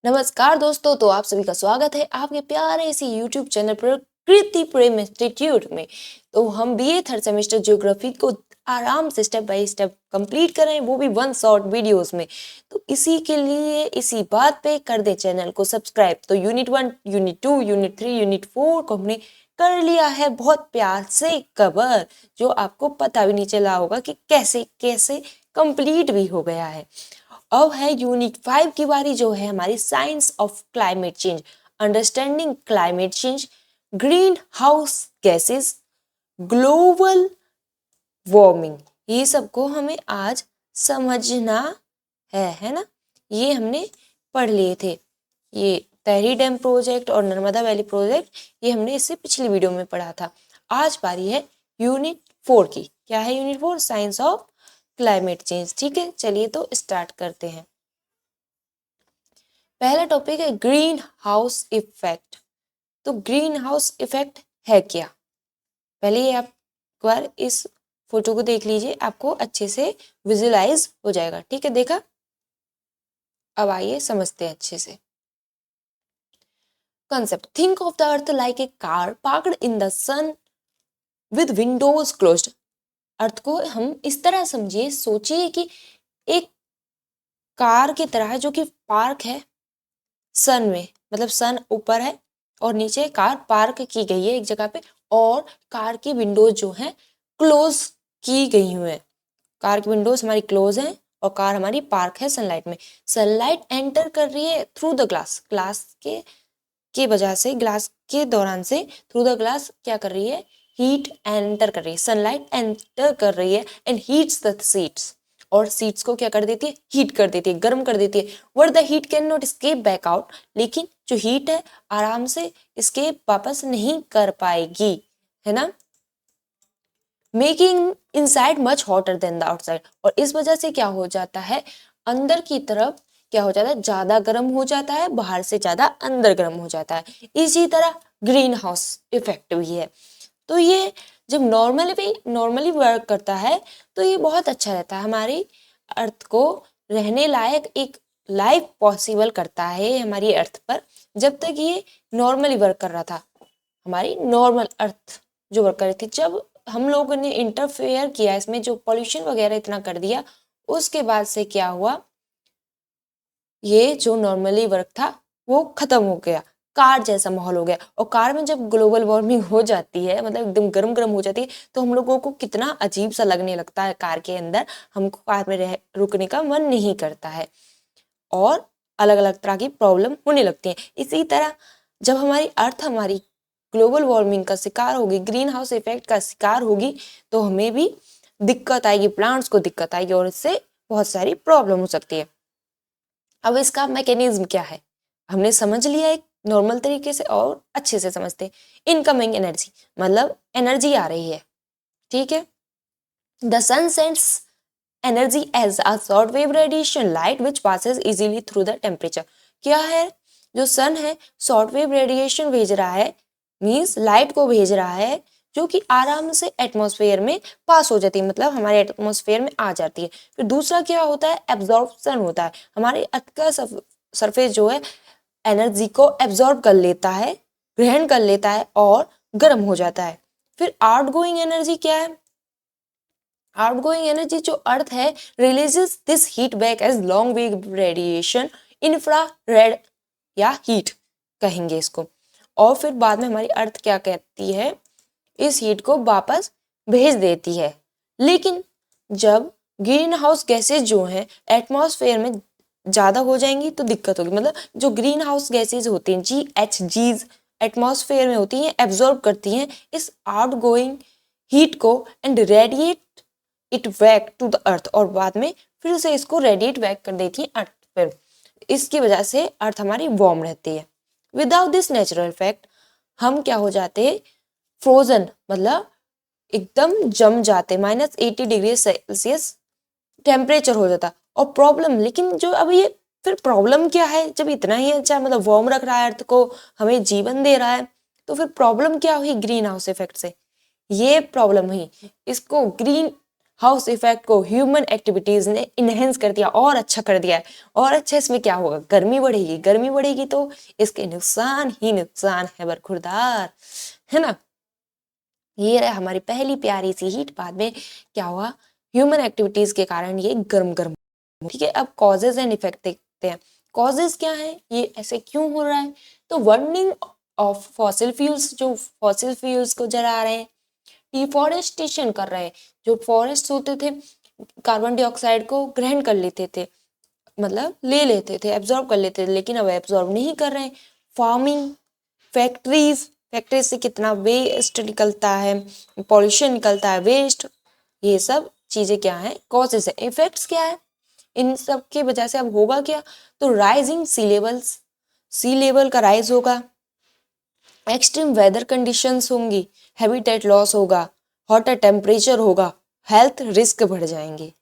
नमस्कार दोस्तों, तो आप सभी का स्वागत है आपके प्यारे सी यूट्यूब चैनल प्रकृति प्रेम इंस्टीट्यूट में। तो हम बीए थर्ड सेमेस्टर ज्योग्राफी को आराम से स्टेप बाय स्टेप कंप्लीट कर रहे हैं, वो भी वन शॉर्ट वीडियोस में। तो इसी के लिए इसी बात पे कर दे चैनल को सब्सक्राइब। तो यूनिट 1, यूनिट 2, यूनिट 3, यूनिट 4 को हमने कर लिया है बहुत प्यार से कवर, जो आपको पता भी नहीं चला होगा कि कैसे कैसे कंप्लीट भी हो गया है। अब है यूनिट 5 की बारी, जो है हमारी science of climate change, understanding climate change, green house gases, global warming. ये सबको हमें आज समझना है ना। ये हमने पढ़ लिए थे। ये तहरी डैम प्रोजेक्ट और नर्मदा वैली प्रोजेक्ट, ये हमने इससे पिछली वीडियो में पढ़ा था। आज बारी है यूनिट 4 की। क्या है unit 4? Science of climate change. ठीक है, चलिए तो स्टार्ट करते हैं। पहला टॉपिक है ग्रीन हाउस इफेक्ट। तो ग्रीन हाउस इफेक्ट है क्या? पहले आप एक बार इस फोटो को देख लीजिए, आपको अच्छे से विजुलाइज हो जाएगा। ठीक है, देखा? अब आइए समझते हैं अच्छे से। Concept: think of the earth like a car parked in the sun with windows closed. Earth को हम इस तरह समझिए, सोचिए कि एक कार की तरह जो कि पार्क है सन में, मतलब सन ऊपर है और नीचे कार पार्क की गई है एक जगह पे, और कार की विंडोज जो है क्लोज की गई हुई है। कार की विंडोज हमारी क्लोज है और कार हमारी पार्क है सनलाइट में। सनलाइट एंटर कर रही है थ्रू द ग्लास, ग्लास के वजह से, ग्लास के दौरान से थ्रू द ग्लास क्या कर रही है? हीट एंटर कर रही है, सनलाइट एंटर कर रही है एंड हीट्स द सीट्स, और सीट्स को क्या कर देती है? हीट कर देती है, गर्म कर देती है। Word the heat can not escape back out, लेकिन जो हीट है आराम से स्केप वापस नहीं कर पाएगी, है ना। Making inside much hotter then the outside, और इस वजह से क्या हो जाता है? अंदर की तरफ क्या हो जाता है? ज्यादा गर्म हो जाता है, बाहर से ज्यादा अंदर गर्म हो जाता है। इसी तरह ग्रीन हाउस इफेक्ट भी है। तो ये जब नॉर्मली वर्क करता है तो ये बहुत अच्छा रहता है, हमारी अर्थ को रहने लायक एक लाइफ पॉसिबल करता है हमारी अर्थ पर। जब तक ये नॉर्मली वर्क कर रहा था, हमारी नॉर्मल अर्थ जो वर्क कर रही थी, जब हम लोगों ने इंटरफेयर किया इसमें, जो पॉल्यूशन वगैरह इतना कर दिया, उसके बाद से क्या हुआ? ये जो नॉर्मली वर्क था वो खत्म हो गया, कार जैसा माहौल हो गया। और कार में जब ग्लोबल वार्मिंग हो जाती है, मतलब एकदम गर्म गर्म हो जाती है, तो हम लोगों को कितना अजीब सा लगने लगता है कार के अंदर। हमको कार में रुकने का मन नहीं करता है और अलग अलग तरह की प्रॉब्लम होने लगती है। इसी तरह जब हमारी अर्थ हमारी ग्लोबल वार्मिंग का शिकार होगी, ग्रीन हाउस इफेक्ट का शिकार होगी, तो हमें भी दिक्कत आएगी, प्लांट्स को दिक्कत आएगी और इससे बहुत सारी प्रॉब्लम हो सकती है। अब इसका मैकेनिज्म क्या है हमने समझ लिया एक नॉर्मल तरीके से, और अच्छे से समझते हैं। इनकमिंग एनर्जी, मतलब एनर्जी आ रही है, ठीक है। The sun sends energy as a short wave radiation light which passes easily through the temperature. क्या है? जो सन है शॉर्ट वेव रेडिएशन भेज रहा है, मीन्स लाइट को भेज रहा है, जो कि आराम से एटमॉस्फेयर में पास हो जाती है, मतलब हमारे एटमॉस्फेयर में आ जाती है। फिर दूसरा क्या होता है? एब्जॉर्प्शन होता है। हमारे अर्थ का सरफेस जो है एनर्जी को एब्जॉर्ब कर लेता है, ग्रहण कर लेता है और गर्म हो जाता है। फिर आउटगोइंग एनर्जी क्या है? आउटगोइंग एनर्जी जो अर्थ है releases this heat back as long wave radiation, infrared या हीट कहेंगे इसको। और फिर बाद में हमारी अर्थ क्या कहती है? इस हीट को वापस भेज देती है। लेकिन जब ग्रीन हाउस गैसेज जो हैं एटमॉस्फेयर में ज्यादा हो जाएंगी तो दिक्कत होगी। मतलब जो ग्रीन हाउस गैसेज होती हैं, GHGs, एटमॉस्फेयर में होती हैं, एब्जॉर्ब करती हैं इस आउटगोइंग हीट को and radiate it back to the earth, और बाद में फिर से इसको रेडिएट बैक कर देती है अर्थ पर। इसकी वजह से अर्थ हमारी वार्म रहती है। विदाउट दिस नेचुरल इफेक्ट हम क्या हो जाते हैं? फ्रोजन, मतलब एकदम जम जाते, -80 डिग्री सेल्सियस टेम्परेचर हो जाता। और प्रॉब्लम, लेकिन जो अब ये फिर प्रॉब्लम क्या है? जब इतना ही अच्छा मतलब वार्म रख रहा है अर्थ को, हमें जीवन दे रहा है, तो फिर प्रॉब्लम क्या हुई ग्रीन हाउस इफेक्ट से? ये प्रॉब्लम हुई, इसको ग्रीन हाउस इफेक्ट को ह्यूमन एक्टिविटीज ने इनहेंस कर दिया और अच्छा कर दिया है। और अच्छा इसमें क्या होगा, गर्मी बढ़ेगी, गर्मी बढ़ेगी तो इसके नुकसान ही नुकसान है बरखुरदार, है ना। ये रहा हमारी पहली प्यारी सी हीट। बाद में क्या हुआ, ह्यूमन एक्टिविटीज के कारण ये गर्म गर्म। ठीक है, अब कॉजेज एंड इफेक्ट देखते हैं। कॉजेज क्या है, ये ऐसे क्यों हो रहा है, तो बर्निंग ऑफ फॉसिल फ्यूल्स, जो फॉसिल फ्यूल्स को जला रहे हैं, डिफॉरेस्टेशन कर रहे हैं, जो फॉरेस्ट होते थे कार्बन डाइऑक्साइड को ग्रहण कर लेते थे, मतलब ले लेते थे, एब्जॉर्ब कर लेते थे, लेकिन अब एब्जॉर्ब नहीं कर रहे हैं। फार्मिंग, फैक्ट्रीज, फैक्ट्री से कितना वेस्ट निकलता है, पॉल्यूशन निकलता है, वेस्ट, ये सब चीजें क्या है, कॉजेज है। इफेक्ट्स क्या है, इन सब की वजह से अब होगा क्या, तो राइजिंग सी लेवल्स, सी लेवल का राइज होगा, एक्सट्रीम वेदर कंडीशंस होंगी, हैबिटेट लॉस होगा, हॉटर टेम्परेचर होगा, हेल्थ रिस्क बढ़ जाएंगे।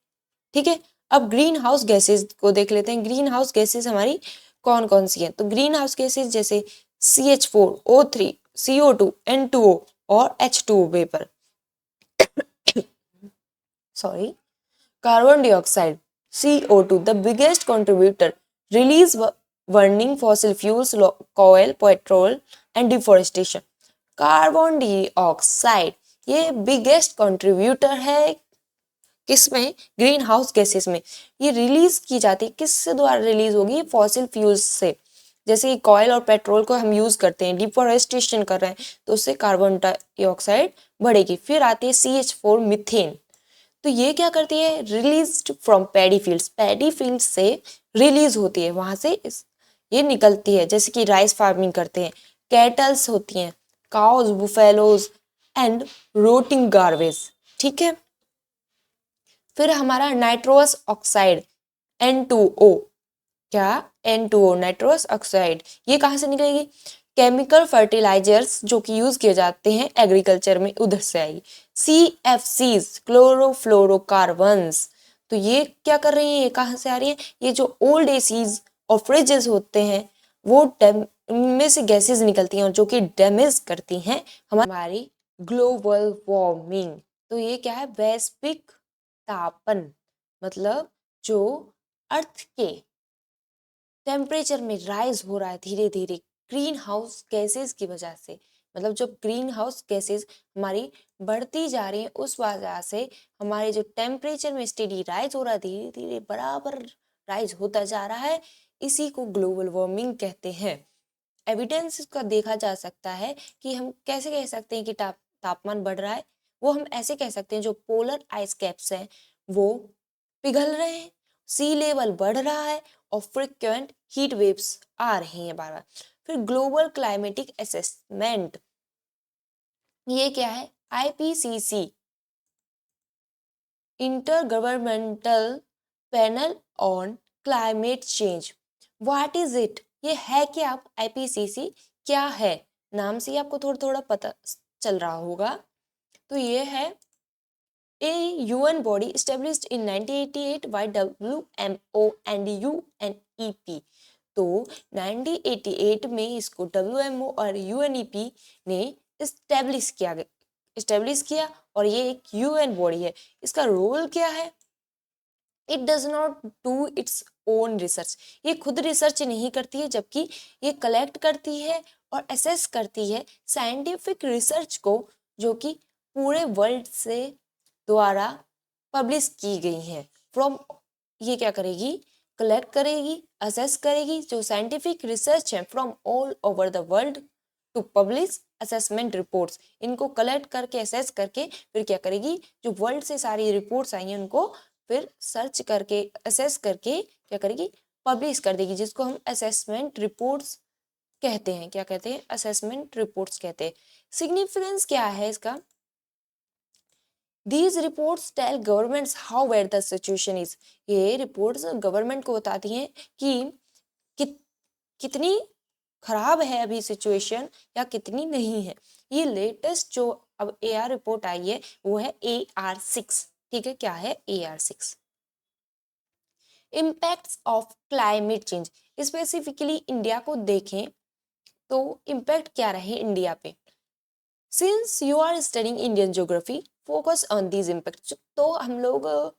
ठीक है, अब ग्रीन हाउस गैसेज को देख लेते हैं। ग्रीन हाउस गैसेज हमारी कौन कौन सी हैं, तो ग्रीन हाउस गैसेज जैसे CH4, O3, CO2, N2O और H2O vapour, sorry, carbon dioxide, CO2 the biggest contributor, release burning fossil fuels, coal, petrol and deforestation। Carbon dioxide ये बिगेस्ट कंट्रीब्यूटर है किसमें, ग्रीन हाउस गैसेस में। ये release की जाती है, किससे द्वारा रिलीज होगी, फॉसिल फ्यूल्स से। जैसे कि कॉयल और पेट्रोल को हम यूज करते हैं, डिफोरेस्टेशन कर रहे हैं, तो उससे कार्बन डाइऑक्साइड बढ़ेगी। फिर आती है CH4 मीथेन, तो ये क्या करती है, release from paddy fields, paddy field से रिलीज होती है, वहां से ये निकलती है। जैसे कि राइस फार्मिंग करते हैं, कैटल्स होती हैं, काउज, बुफेलोज एंड रोटिंग गार्बेज। ठीक है, फिर हमारा नाइट्रोस ऑक्साइड N2O, क्या, N2O नाइट्रोस ऑक्साइड, ये कहाँ से निकलेगी, केमिकल फर्टिलाइजर्स जो कि यूज किए जाते हैं एग्रीकल्चर में, उधर से आएगी। CFCs क्लोरोफ्लोरोकार्बन्स, तो ये क्या कर रही है, ये कहाँ से आ रही है, ये जो ओल्ड एसीज और फ्रिजेस होते हैं वो में से गैसेस निकलती हैं और जो कि डैमेज करती हैं हमारी ग्लोबल वार्मिंग। तो ये क्या है, वैश्विक तापन, मतलब जो अर्थ के टेम्परेचर में राइज हो रहा है धीरे धीरे ग्रीन हाउस गैसेस की वजह से। मतलब जब ग्रीन हाउस गैसेस हमारी बढ़ती जा रही है उस वजह से हमारे जो टेम्परेचर में स्टेडी राइज हो रहा है, धीरे धीरे बराबर राइज होता जा रहा है, इसी को ग्लोबल वार्मिंग कहते हैं। एविडेंस इसका देखा जा सकता है कि हम कैसे कह सकते हैं कि तापमान बढ़ रहा है, वो हम ऐसे कह सकते हैं जो पोलर आइस कैप्स हैं वो पिघल रहे हैं, सी लेवल बढ़ रहा है और फ्रिक्वेंट हीट वेव्स आ रही हैं बार बार। फिर ग्लोबल क्लाइमेटिक असेसमेंट, ये क्या है, IPCC inter governmental panel on climate change. What is it, ये है क्या, IPCC क्या है, नाम से ही आपको थोड़ा थोड़ा पता चल रहा होगा। तो ये है a UN body established in 1988 by WMO and UNEP। तो 1988 में इसको WMO और UNEP ने इस्टेब्लिश किया और ये एक UN बॉडी है। इसका रोल क्या है, it does not do its own research, ये खुद रिसर्च नहीं करती है, जबकि ये कलेक्ट करती है और असेस करती है साइंटिफिक रिसर्च को जो कि पूरे वर्ल्ड से द्वारा पब्लिश की गई हैं। फ्रॉम, ये क्या करेगी, कलेक्ट करेगी, असेस करेगी जो साइंटिफिक रिसर्च है from all over the world to publish assessment reports. इनको कलेक्ट करके असेस करके फिर क्या करेगी, जो वर्ल्ड से सारी रिपोर्ट्स आई हैं उनको फिर सर्च करके असेस करके क्या करेगी, पब्लिश कर देगी, जिसको हम असेसमेंट रिपोर्ट्स कहते हैं। क्या कहते हैं, असेसमेंट रिपोर्ट्स कहते हैं। सिग्निफिकेंस क्या है इसका, These reports tell governments how bad the situation is। ये रिपोर्ट्स गवर्नमेंट को बताती हैं कि कितनी खराब है अभी सिचुएशन या कितनी नहीं है। ये लेटेस्ट जो अब AR रिपोर्ट आई है वो है AR6। ठीक है, क्या है AR6। Impacts of climate change, specifically India को देखें तो इम्पैक्ट क्या रहे इंडिया पे। Since you are studying Indian geography, focus on these impact. तो हम लोग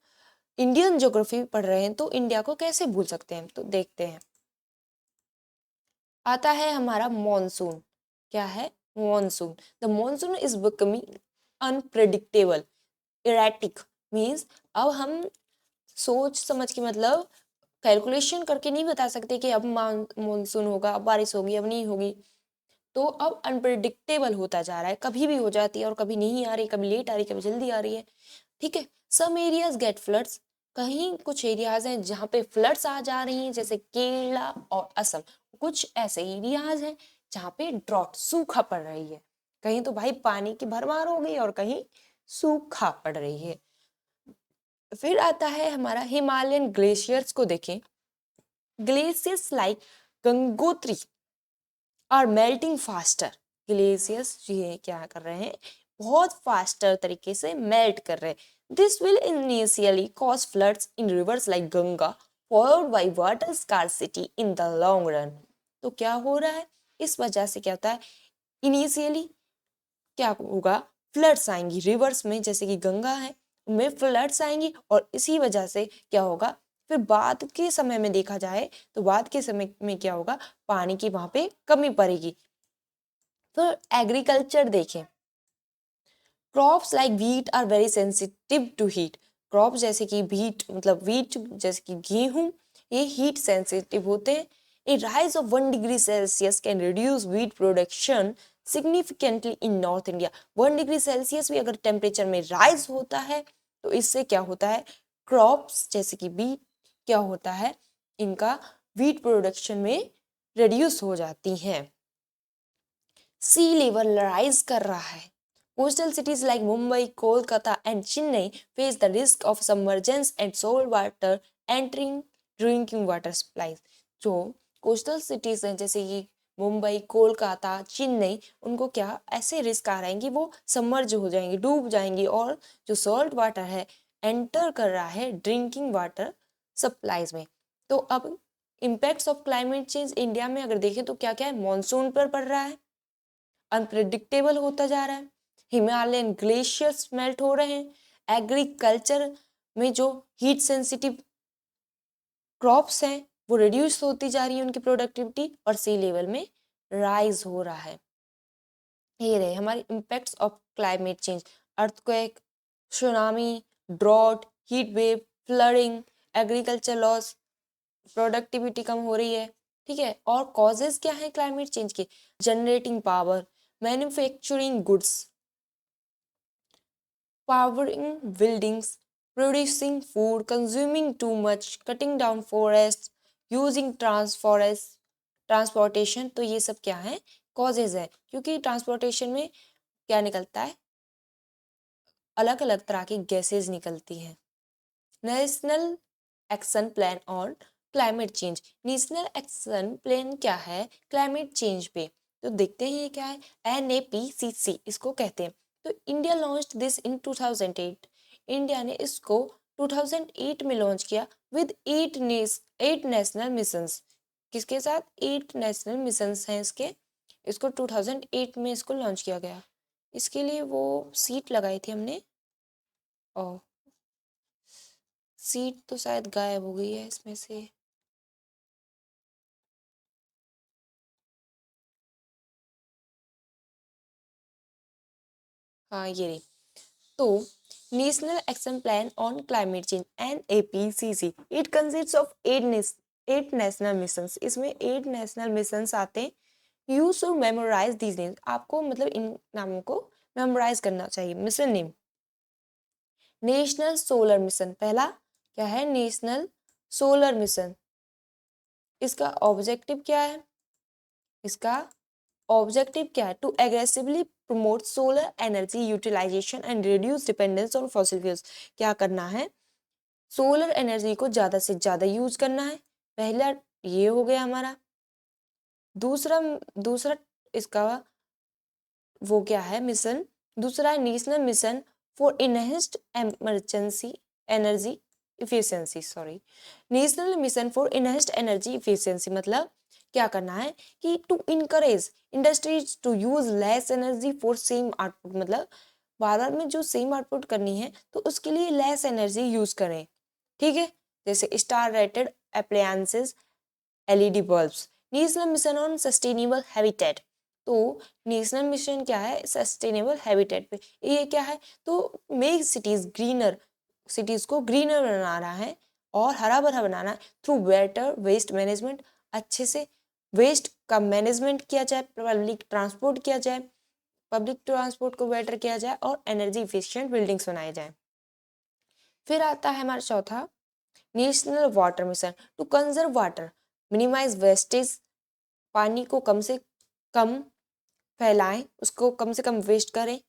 इंडियन ज्योग्राफी पढ़ रहे हैं तो इंडिया को कैसे भूल सकते हैं, तो देखते हैं। आता है हमारा मॉनसून। क्या है? Monsoon. The monsoon is becoming unpredictable, erratic. Means अब हम सोच समझ के मतलब कैलकुलेशन करके नहीं बता सकते कि अब मॉनसून होगा, अब बारिश होगी, अब नहीं होगी। तो अब अनप्रिडिक्टेबल होता जा रहा है, कभी भी हो जाती है और कभी नहीं आ रही, कभी लेट आ रही, कभी जल्दी आ रही है। ठीक है। Some areas get floods. कहीं कुछ एरियाज हैं जहाँ पे फ्लड्स आ जा रही हैं, जैसे केरला और असम। कुछ ऐसे एरियाज हैं जहाँ पे ड्रॉट, सूखा पड़ रही है। कहीं तो भाई पानी की भरमार हो गई और कहीं सूखा पड़ रही है। फिर आता है हमारा हिमालयन ग्लेशियर्स को देखें। Glaciers like Gangotri are melting faster. Glaciers ये क्या कर रहे हैं, बहुत फास्टर तरीके से मेल्ट कर रहे हैं। This will initially cause floods in reverse like Ganga, followed by water scarcity in the long run. तो क्या हो रहा है, इस वजह से क्या होता है, इनिशियली क्या होगा, फ्लड्स आएंगी रिवर्स में, जैसे कि गंगा है उनमें फ्लड्स आएंगी, और इसी वजह से क्या होगा, फिर बाद के समय में देखा जाए तो बाद के समय में क्या होगा, पानी की वहां पे कमी पड़ेगी। तो एग्रीकल्चर देखें। Crops like wheat are very sensitive to heat. Crop जैसे कि व्हीट, मतलब व्हीट जैसे कि गेहूं, ये हीट सेंसिटिव होते हैं। A rise of 1 degree Celsius can reduce wheat production significantly in north India. 1 degree Celsius भी अगर टेम्परेचर में राइज होता है तो इससे क्या होता है, क्रॉप्स जैसे कि व्हीट क्या होता है, इनका व्हीट प्रोडक्शन में रिड्यूस हो जाती हैं। सी लेवल राइज कर रहा है। Coastal cities like Mumbai, Kolkata and Chennai face the risk of submergence and salt water entering drinking water supplies. जो कोस्टल सिटीज हैं जैसे कि मुंबई, कोलकाता, चेन्नई, उनको क्या ऐसे रिस्क आ रहे हैं कि वो सबमर्ज हो जाएंगी, डूब जाएंगी, और जो सॉल्ट वाटर है एंटर कर रहा है ड्रिंकिंग वाटर सप्लाईज में। तो अब impacts of climate change India में अगर देखें तो क्या क्या है, मानसून पर पड़ रहा है, अनप्रिडिक्टेबल होता जा रहा है, हिमालयन ग्लेशियर्स मेल्ट हो रहे हैं, एग्रीकल्चर में जो हीट सेंसिटिव क्रॉप्स हैं वो रिड्यूस होती जा रही है उनकी प्रोडक्टिविटी, और सी लेवल में राइज हो रहा है। ये रहे हमारी impacts of climate change. Earthquake, tsunami, drought, heat wave, flooding, agriculture loss, productivity कम हो रही है। ठीक है। और कॉजेज क्या है क्लाइमेट चेंज के, generating power, manufacturing goods, powering buildings, producing food, consuming too much, cutting down forests, using transportation. तो ये सब क्या है, कॉजेज है, क्योंकि ट्रांसपोर्टेशन में क्या निकलता है, अलग अलग तरह की गैसेज निकलती हैं। National action plan on climate change. National action plan क्या है क्लाइमेट चेंज पे, तो देखते हैं ये क्या है। NAPCC इसको कहते हैं। तो India launched this in 2008। India ने इसको 2008 में लॉन्च किया विद 8 नेशनल मिशंस। किसके साथ, 8 नेशनल मिशंस हैं इसके। इसको 2008 में इसको लॉन्च किया गया। इसके लिए वो सीट लगाई थी हमने, और सीट तो शायद गायब हो गई है इसमें से। हाँ ये रही। तो national action plan on climate change NAPCC, it consist of 8 national missions. इसमें 8 नेशनल मिशंस आते हैं। You should memorise these names. आपको मतलब इन नामों को मेमोराइज करना चाहिए। Mission name, national solar mission, पहला क्या है, नेशनल सोलर मिशन। इसका ऑब्जेक्टिव क्या है, इसका ऑब्जेक्टिव क्या है, to aggressively promote solar energy utilisation and reduce dependence on fossil fuels. क्या करना है, सोलर एनर्जी को ज्यादा से ज्यादा यूज करना है। पहला ये हो गया हमारा। दूसरा दूसरा इसका वो क्या है मिशन, दूसरा है national mission for enhanced emergency energy efficiency, sorry, national mission for enhanced energy efficiency. मतलब क्या करना है कि to encourage industries to use less energy for same output. मतलब बार बार में जो सेम आउटपुट करनी है तो उसके लिए लेस एनर्जी यूज करें, ठीक है। जैसे star rated appliances, LED bulbs. National mission on sustainable habitat, तो नेशनल मिशन क्या है, सस्टेनेबल हैबिटेट पे। ये क्या है, तो मेक सिटीज ग्रीनर, सिटीज को ग्रीनर बना रहा है और हरा भरा बनाना है थ्रू बेटर वेस्ट मैनेजमेंट। अच्छे से वेस्ट का मैनेजमेंट किया जाए, पब्लिक ट्रांसपोर्ट किया जाए, पब्लिक ट्रांसपोर्ट को बेटर किया जाए और एनर्जी इफिशिएंट बिल्डिंग्स बनाए जाए। फिर आता है हमारा चौथा, national water mission to conserve water, minimise wastage. पानी को कम से कम फैलाएं, उसको कम से कम वेस्ट करें,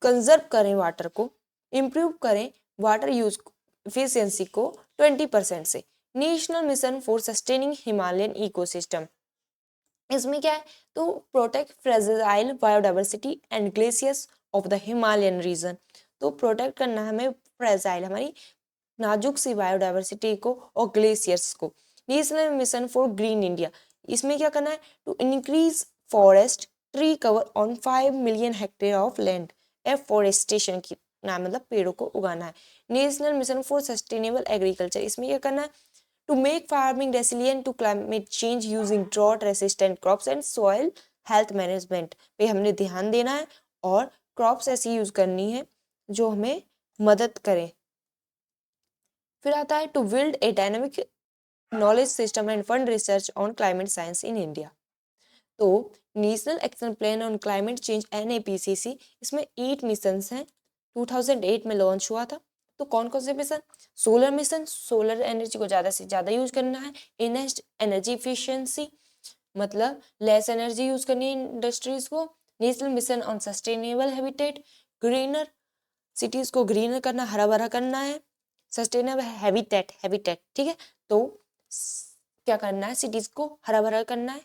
कंजर्व करें वाटर को, इम्प्रूव करें वाटर यूज एफिशिएंसी को 20% से। National mission for sustaining Himalayan ecosystem, इसमें क्या है, तो protect fragile biodiversity and glaciers of the Himalayan region. तो प्रोटेक्ट करना है हमें फ्रेजाइल, हमारी नाजुक सी बायोडाइवर्सिटी को और ग्लेशियर्स को। National mission for green India, इसमें क्या करना है, to increase forest tree cover on 5 million hectare of land. Afforestation की नाम मतलब पेड़ों को उगाना है। National mission for sustainable agriculture, इसमें क्या करना है, to make farming resilient to climate change using drought resistant crops and soil health management पे हमने ध्यान देना है और क्रॉप्स ऐसी यूज करनी है जो हमें मदद करें। फिर आता है to build a dynamic knowledge system and fund research on climate science in India. तो national action plan on climate change NAPCC, इसमें 8 मिशंस हैं, 2008 में लॉन्च हुआ था। तो कौन कौन से mission, solar mission, solar energy को ज़्यादा से ज़्यादा यूज करना है। इनहेंस्ड एनर्जी इफिशिएंसी, मतलब लेस एनर्जी यूज करनी है इंडस्ट्रीज को। National mission on sustainable habitat, greener cities को ग्रीनर करना, हरा भरा करना है। सस्टेनेबल हैबिटेट, हैबिटेट ठीक है, तो क्या करना है, सिटीज को हरा भरा करना है।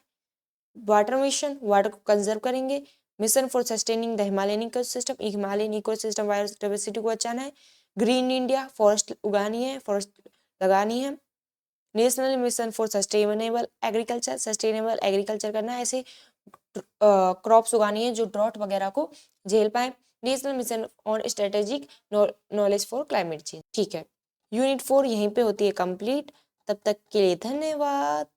वाटर मिशन, वाटर को कंजर्व करेंगे। Mission for sustaining the Himalayan ecosystem, Himalayan ecosystem biodiversity को बचाना है। ग्रीन इंडिया, फॉरेस्ट उगानी है, फॉरेस्ट लगानी है। National mission for sustainable agriculture, sustainable agriculture करना है, ऐसे क्रॉप्स उगानी है जो ड्रॉट वगैरह को झेल पाए। National mission on strategic knowledge for climate change, ठीक है। यूनिट 4 यहीं पे होती है कंप्लीट। तब तक के लिए धन्यवाद।